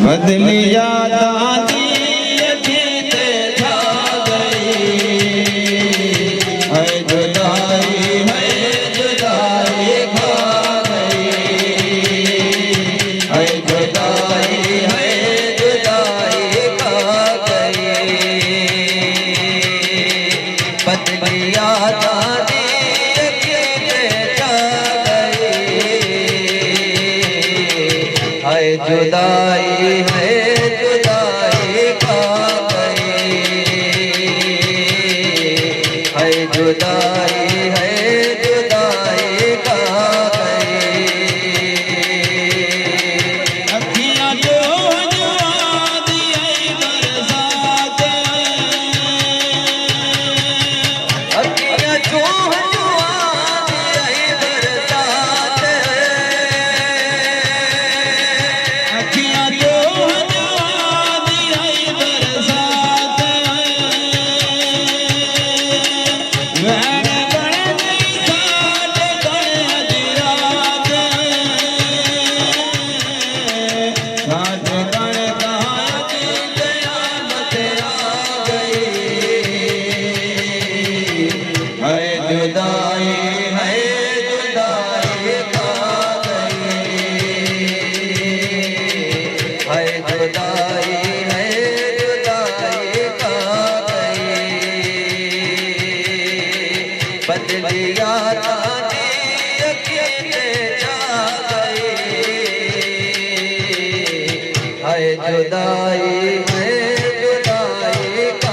बदलिया दादी अजीते छा गई है जुदाई खा गई है जुदाई खा गई बदलिया दादी जुदाई है जुदाई खा गई है जुदाई खा गई अखियां जो जुआदी आई बरसात अखियां जो जुआदी आई बरसात बदलिया दादी अकेले जा गई है जुदाई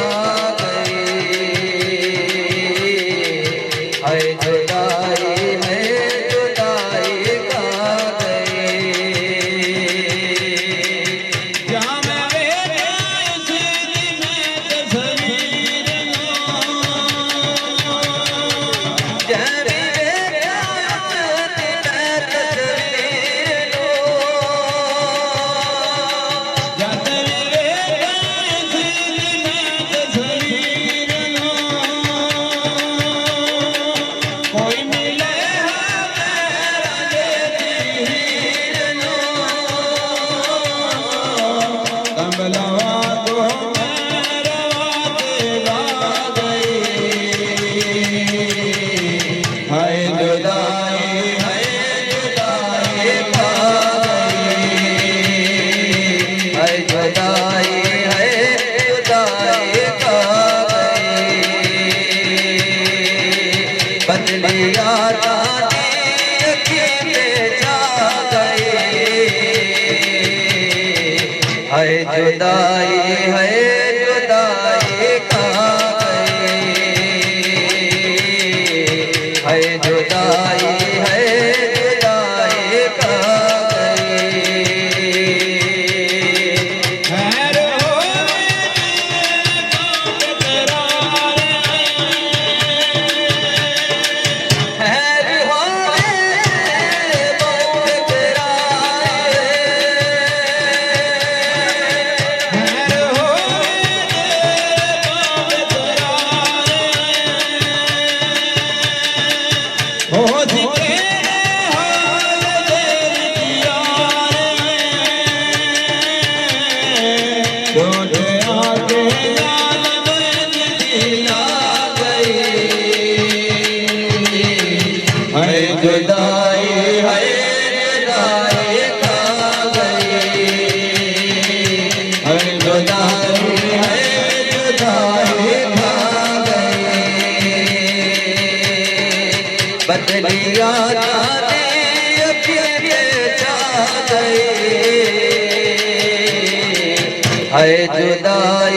खा गई है जुदाई खा गई जहाँ मैं बदलिया दादी अकेले जा गई है जुदाई खा गई है जुदाई खा बदलिया दादी अकेले जा गई है जुदाई